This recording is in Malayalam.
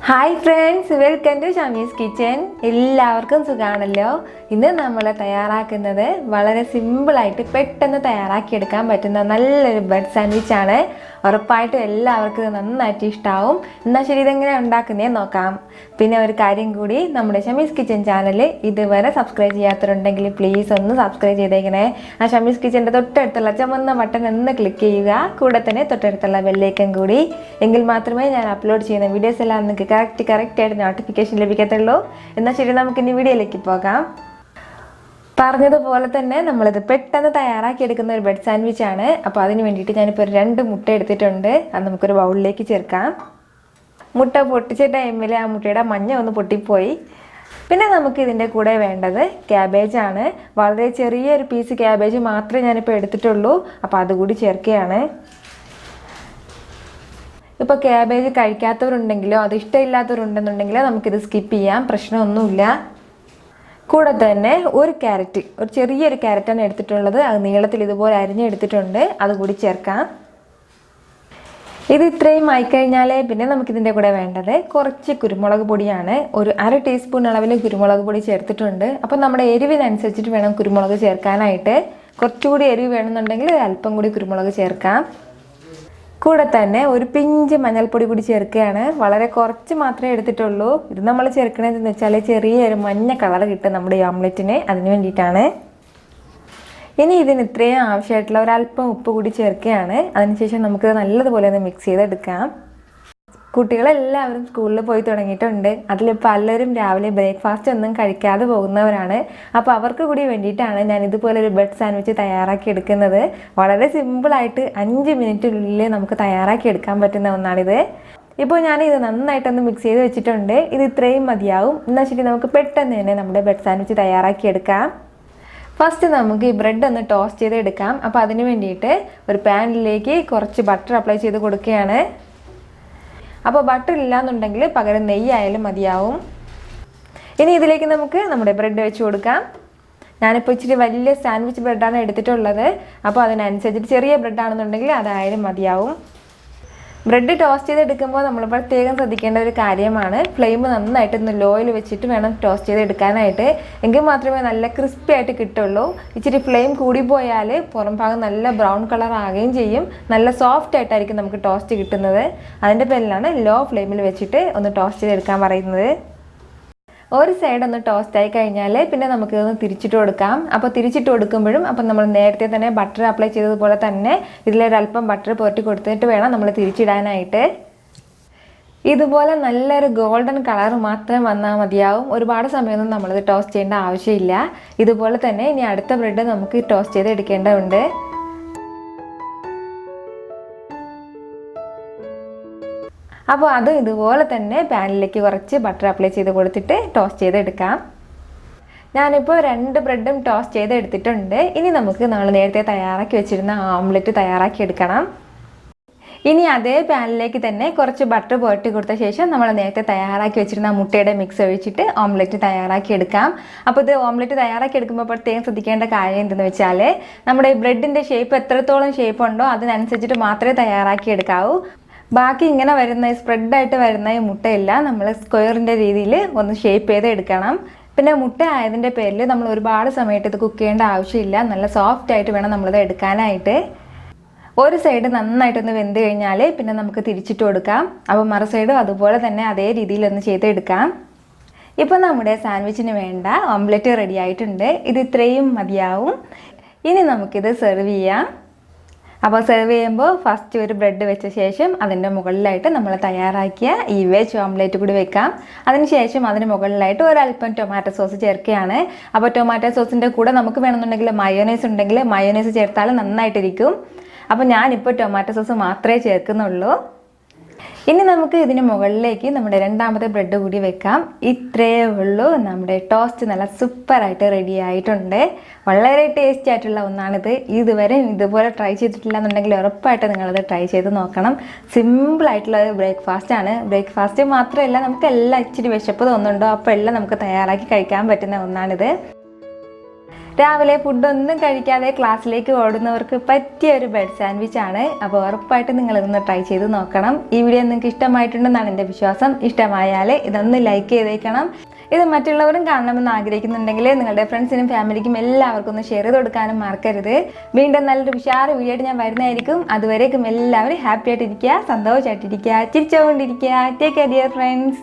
Hi friends, welcome to Shami's kitchen. എല്ലാവർക്കും സുഖമാണല്ലോ. ഇന്ന് നമ്മൾ തയ്യാറാക്കുന്നത് വളരെ സിമ്പിളായിട്ട് പെട്ടെന്ന് തയ്യാറാക്കിയെടുക്കാൻ പറ്റുന്ന നല്ലൊരു ബ്രെഡ് സാൻഡ്വിച്ചാണ്. ഉറപ്പായിട്ടും എല്ലാവർക്കും ഇത് നന്നായിട്ട് ഇഷ്ടമാവും. എന്നാൽ ശരി, ഇതെങ്ങനെ ഉണ്ടാക്കുന്നതെന്ന് നോക്കാം. പിന്നെ ഒരു കാര്യം കൂടി, നമ്മുടെ ഷമീസ് കിച്ചൻ ചാനൽ ഇതുവരെ സബ്സ്ക്രൈബ് ചെയ്യാത്തവരുണ്ടെങ്കിൽ പ്ലീസ് ഒന്ന് സബ്സ്ക്രൈബ് ചെയ്തേക്കണേ. ആ ഷമീസ് കിച്ചൻ്റെ തൊട്ടടുത്തുള്ള ചുവന്ന ബട്ടൺ ഒന്ന് ക്ലിക്ക് ചെയ്യുക. കൂടെ തന്നെ തൊട്ടടുത്തുള്ള ബെല്ലൈക്കൻ കൂടി. എങ്കിൽ മാത്രമേ ഞാൻ അപ്ലോഡ് ചെയ്യുന്ന വീഡിയോസ് എല്ലാം നിങ്ങൾക്ക് കറക്റ്റായിട്ട് നോട്ടിഫിക്കേഷൻ ലഭിക്കത്തുള്ളൂ. എന്നാൽ ശരി, നമുക്കിനി വീഡിയോയിലേക്ക് പോകാം. പറഞ്ഞതുപോലെ തന്നെ നമ്മളിത് പെട്ടെന്ന് തയ്യാറാക്കിയെടുക്കുന്ന ഒരു ബ്രെഡ് സാൻഡ്വിച്ചാണ്. അപ്പോൾ അതിന് വേണ്ടിയിട്ട് ഞാനിപ്പോൾ 2 മുട്ട എടുത്തിട്ടുണ്ട്. അത് നമുക്കൊരു ബൗളിലേക്ക് ചേർക്കാം. മുട്ട പൊട്ടിച്ച ടൈമിൽ ആ മുട്ടയുടെ മഞ്ഞ ഒന്ന് പൊട്ടിപ്പോയി. പിന്നെ നമുക്ക് ഇതിൻ്റെ കൂടെ വേണ്ടത് ക്യാബേജാണ്. വളരെ ചെറിയൊരു പീസ് ക്യാബേജ് മാത്രമേ ഞാനിപ്പോൾ എടുത്തിട്ടുള്ളൂ. അപ്പോൾ അതുകൂടി ചേർക്കുകയാണ്. ഇപ്പോൾ ക്യാബേജ് കഴിക്കാത്തവരുണ്ടെങ്കിലോ അത് ഇഷ്ടമില്ലാത്തവരുണ്ടെന്നുണ്ടെങ്കിലോ നമുക്കിത് സ്കിപ്പ് ചെയ്യാം, പ്രശ്നമൊന്നുമില്ല. കൂടെ തന്നെ ഒരു ചെറിയൊരു ക്യാരറ്റാണ് എടുത്തിട്ടുള്ളത്. അത് നീളത്തിൽ ഇതുപോലെ അരിഞ്ഞെടുത്തിട്ടുണ്ട്. അതുകൂടി ചേർക്കാം. ഇത് ഇത്രയും ആയിക്കഴിഞ്ഞാൽ പിന്നെ നമുക്കിതിൻ്റെ കൂടെ വേണ്ടത് കുറച്ച് കുരുമുളക് പൊടിയാണ്. ഒരു 1/2 ടീസ്പൂൺ അളവിൽ കുരുമുളക് പൊടി ചേർത്തിട്ടുണ്ട്. അപ്പം നമ്മുടെ എരിവിനനുസരിച്ചിട്ട് വേണം കുരുമുളക് ചേർക്കാനായിട്ട്. കുറച്ചുകൂടി എരിവ് വേണമെന്നുണ്ടെങ്കിൽ അല്പം കൂടി കുരുമുളക് ചേർക്കാം. കൂടെ തന്നെ ഒരു പിഞ്ച് മഞ്ഞൾപ്പൊടി കൂടി ചേർക്കുകയാണ്. വളരെ കുറച്ച് മാത്രമേ എടുത്തിട്ടുള്ളൂ. ഇത് നമ്മൾ ചേർക്കണതെന്ന് വെച്ചാൽ ചെറിയൊരു മഞ്ഞ കളർ കിട്ടും നമ്മുടെ ഈ ഓംലെറ്റിന്, അതിന് വേണ്ടിയിട്ടാണ്. ഇനി ഇതിന് ഇത്രയും ആവശ്യമായിട്ടുള്ള ഒരല്പം ഉപ്പ് കൂടി ചേർക്കുകയാണ്. അതിനുശേഷം നമുക്ക് നല്ലതുപോലെ ഒന്ന് മിക്സ് ചെയ്തെടുക്കാം. കുട്ടികളെല്ലാവരും സ്കൂളിൽ പോയി തുടങ്ങിയിട്ടുണ്ട്. അതിൽ പലരും രാവിലെ ബ്രേക്ക്ഫാസ്റ്റ് ഒന്നും കഴിക്കാതെ പോകുന്നവരാണ്. അപ്പോൾ അവർക്ക് കൂടി വേണ്ടിയിട്ടാണ് ഞാൻ ഇതുപോലെ ഒരു ബ്രെഡ് സാൻഡ്വിച്ച് തയ്യാറാക്കി എടുക്കുന്നത്. വളരെ സിമ്പിളായിട്ട് 5 മിനിറ്റിനുള്ളിൽ നമുക്ക് തയ്യാറാക്കി എടുക്കാൻ പറ്റുന്ന ഒന്നാണിത്. ഇപ്പോൾ ഞാൻ ഇത് നന്നായിട്ടൊന്ന് മിക്സ് ചെയ്ത് വെച്ചിട്ടുണ്ട്. ഇത് ഇത്രയും മതിയാവും. എന്നാൽ ശരി, നമുക്ക് പെട്ടെന്ന് തന്നെ നമ്മുടെ ബ്രെഡ് സാൻഡ്വിച്ച് തയ്യാറാക്കി എടുക്കാം. ഫസ്റ്റ് നമുക്ക് ഈ ബ്രെഡ് ഒന്ന് ടോസ്റ്റ് ചെയ്ത് എടുക്കാം. അപ്പോൾ അതിന് വേണ്ടിയിട്ട് ഒരു പാനിലേക്ക് കുറച്ച് ബട്ടർ അപ്ലൈ ചെയ്ത് കൊടുക്കുകയാണ്. അപ്പോൾ ബട്ടർ ഇല്ലാന്നുണ്ടെങ്കിൽ പകരം നെയ്യായാലും മതിയാവും. ഇനി ഇതിലേക്ക് നമുക്ക് നമ്മുടെ ബ്രെഡ് വെച്ച് കൊടുക്കാം. ഞാനിപ്പോൾ ഇച്ചിരി വലിയ സാൻഡ്വിച്ച് ബ്രെഡാണ് എടുത്തിട്ടുള്ളത്. അപ്പോൾ അതിനനുസരിച്ചിട്ട് ചെറിയ ബ്രെഡാണെന്നുണ്ടെങ്കിൽ അതായാലും മതിയാവും. ബ്രെഡ് ടോസ്റ്റ് ചെയ്തെടുക്കുമ്പോൾ നമ്മൾ പ്രത്യേകം ശ്രദ്ധിക്കേണ്ട ഒരു കാര്യമാണ്, ഫ്ലെയിം നന്നായിട്ടൊന്ന് ലോയിൽ വെച്ചിട്ട് വേണം ടോസ്റ്റ് ചെയ്തെടുക്കാനായിട്ട്. എങ്കിൽ മാത്രമേ നല്ല ക്രിസ്പി ആയിട്ട് കിട്ടുള്ളൂ. ഇച്ചിരി ഫ്ലെയിം കൂടിപ്പോയാൽ പുറം ഭാഗം നല്ല ബ്രൗൺ കളർ ആകുകയും ചെയ്യും. നല്ല സോഫ്റ്റ് ആയിട്ടായിരിക്കും നമുക്ക് ടോസ്റ്റ് കിട്ടുന്നത്. അതിൻ്റെ പേരിലാണ് ലോ ഫ്ലെയിമിൽ വെച്ചിട്ട് ഒന്ന് ടോസ്റ്റ് ചെയ്തെടുക്കാൻ പറയുന്നത്. ഒരു സൈഡ് ഒന്ന് ടോസ്റ്റ് ആയി കഴിഞ്ഞാൽ പിന്നെ നമുക്കിതൊന്ന് തിരിച്ചിട്ട് കൊടുക്കാം. അപ്പോൾ തിരിച്ചിട്ട് കൊടുക്കുമ്പോഴും അപ്പം നമ്മൾ നേരത്തെ തന്നെ ബട്ടർ അപ്ലൈ ചെയ്തതുപോലെ തന്നെ ഇതിലൊരല്പം ബട്ടർ പുരട്ടി കൊടുത്തിട്ട് വേണം നമ്മൾ തിരിച്ചിടാനായിട്ട്. ഇതുപോലെ നല്ലൊരു ഗോൾഡൻ കളർ മാത്രം വന്നാൽ മതിയാവും. ഒരുപാട് സമയമൊന്നും നമ്മളിത് ടോസ്റ്റ് ചെയ്യേണ്ട ആവശ്യമില്ല. ഇതുപോലെ തന്നെ ഇനി അടുത്ത ബ്രെഡ് നമുക്ക് ടോസ്റ്റ് ചെയ്ത് എടുക്കേണ്ടതുണ്ട്. അപ്പോൾ അത് ഇതുപോലെ തന്നെ പാനിലേക്ക് കുറച്ച് ബട്ടർ അപ്ലൈ ചെയ്ത് കൊടുത്തിട്ട് ടോസ്റ്റ് ചെയ്തെടുക്കാം. ഞാനിപ്പോൾ 2 ബ്രെഡും ടോസ്റ്റ് ചെയ്ത് എടുത്തിട്ടുണ്ട്. ഇനി നമുക്ക് നമ്മൾ നേരത്തെ തയ്യാറാക്കി വെച്ചിരുന്ന ഓംലെറ്റ് തയ്യാറാക്കി എടുക്കണം. ഇനി അതേ പാനിലേക്ക് തന്നെ കുറച്ച് ബട്ടർ പുരട്ടി കൊടുത്ത ശേഷം നമ്മൾ നേരത്തെ തയ്യാറാക്കി വെച്ചിരുന്ന മുട്ടയുടെ മിക്സ് ഒഴിച്ചിട്ട് ഓംലെറ്റ് തയ്യാറാക്കി എടുക്കാം. അപ്പോൾ ഇത് ഓംലെറ്റ് തയ്യാറാക്കി എടുക്കുമ്പോൾ പ്രത്യേകം ശ്രദ്ധിക്കേണ്ട കാര്യം എന്തെന്ന് വെച്ചാൽ, നമ്മുടെ ബ്രെഡിൻ്റെ ഷേപ്പ് എത്രത്തോളം ഷേപ്പ് ഉണ്ടോ അതിനനുസരിച്ചിട്ട് മാത്രമേ തയ്യാറാക്കി എടുക്കാവൂ. ബാക്കി ഇങ്ങനെ വരുന്ന സ്പ്രെഡായിട്ട് വരുന്ന ഈ മുട്ടയില്ല, നമ്മൾ സ്ക്വയറിൻ്റെ രീതിയിൽ ഒന്ന് ഷേപ്പ് ചെയ്ത് എടുക്കണം. പിന്നെ മുട്ട ആയതിൻ്റെ പേരിൽ നമ്മൾ ഒരുപാട് സമയത്ത് ഇത് കുക്ക് ചെയ്യേണ്ട ആവശ്യമില്ല. നല്ല സോഫ്റ്റ് ആയിട്ട് വേണം നമ്മളിത് എടുക്കാനായിട്ട്. ഒരു സൈഡ് നന്നായിട്ടൊന്ന് വെന്ത് കഴിഞ്ഞാൽ പിന്നെ നമുക്ക് തിരിച്ചിട്ട് കൊടുക്കാം. അപ്പോൾ മറു സൈഡും അതുപോലെ തന്നെ അതേ രീതിയിലൊന്ന് ചെയ്തെടുക്കാം. ഇപ്പോൾ നമ്മുടെ സാൻഡ്വിച്ചിന് വേണ്ട ഓംലെറ്റ് റെഡി ആയിട്ടുണ്ട്. ഇത് ഇത്രയും മതിയാവും. ഇനി നമുക്കിത് സെർവ് ചെയ്യാം. അപ്പോൾ സെർവ് ചെയ്യുമ്പോൾ ഫസ്റ്റ് ഒരു ബ്രെഡ് വെച്ച ശേഷം അതിൻ്റെ മുകളിലായിട്ട് നമ്മൾ തയ്യാറാക്കിയ ഈ വെജ് ഓംലെറ്റ് കൂടി വെക്കാം. അതിനുശേഷം അതിന് മുകളിലായിട്ട് ഒരല്പം ടൊമാറ്റോ സോസ് ചേർക്കുകയാണ്. അപ്പോൾ ടൊമാറ്റോ സോസിൻ്റെ കൂടെ നമുക്ക് വേണമെന്നുണ്ടെങ്കിൽ മയോനൈസ് ഉണ്ടെങ്കിൽ മയോനൈസ് ചേർത്താൽ നന്നായിട്ടിരിക്കും. അപ്പോൾ ഞാനിപ്പോൾ ടൊമാറ്റോ സോസ് മാത്രമേ ചേർക്കുന്നുള്ളൂ. ഇനി നമുക്ക് ഇതിന് മുകളിലേക്ക് നമ്മുടെ രണ്ടാമത്തെ ബ്രെഡ് കൂടി വെക്കാം. ഇത്രയേ ഉള്ളൂ. നമ്മുടെ ടോസ്റ്റ് നല്ല സൂപ്പറായിട്ട് റെഡി ആയിട്ടുണ്ട്. വളരെ ടേസ്റ്റി ആയിട്ടുള്ള ഒന്നാണിത്. ഇതുവരെ ഇതുപോലെ ട്രൈ ചെയ്തിട്ടില്ല എന്നുണ്ടെങ്കിൽ ഉറപ്പായിട്ട് നിങ്ങളത് ട്രൈ ചെയ്ത് നോക്കണം. സിമ്പിളായിട്ടുള്ള ഒരു ബ്രേക്ക്ഫാസ്റ്റാണ്. ബ്രേക്ക്ഫാസ്റ്റ് മാത്രമല്ല, നമുക്ക് എല്ലാം ഇച്ചിരി വിശപ്പ് തോന്നുന്നുണ്ടോ അപ്പോൾ എല്ലാം നമുക്ക് തയ്യാറാക്കി കഴിക്കാൻ പറ്റുന്ന ഒന്നാണിത്. രാവിലെ ഫുഡൊന്നും കഴിക്കാതെ ക്ലാസ്സിലേക്ക് ഓടുന്നവർക്ക് പറ്റിയ ഒരു ബ്രെഡ് സാൻഡ്വിച്ച് ആണ്. അപ്പോൾ ഉറപ്പായിട്ട് നിങ്ങളിതൊന്ന് ട്രൈ ചെയ്ത് നോക്കണം. ഈ വീഡിയോ നിങ്ങൾക്ക് ഇഷ്ടമായിട്ടുണ്ടെന്നാണ് എൻ്റെ വിശ്വാസം. ഇഷ്ടമായാൽ ഇതൊന്ന് ലൈക്ക് ചെയ്തേക്കണം. ഇത് മറ്റുള്ളവരും കാണണമെന്ന് ആഗ്രഹിക്കുന്നുണ്ടെങ്കിൽ നിങ്ങളുടെ ഫ്രണ്ട്സിനും ഫാമിലിക്കും എല്ലാവർക്കും ഒന്ന് ഷെയർ ചെയ്ത് കൊടുക്കാനും മറക്കരുത്. വീണ്ടും നല്ലൊരു ഉഷാറ് വീഡിയോ ആയിട്ട് ഞാൻ വരുന്നതായിരിക്കും. അതുവരേക്കും എല്ലാവരും ഹാപ്പി ആയിട്ടിരിക്കുക, സന്തോഷമായിട്ടിരിക്കുക, ചിരിച്ചുകൊണ്ടിരിക്കുക. Take care dear friends.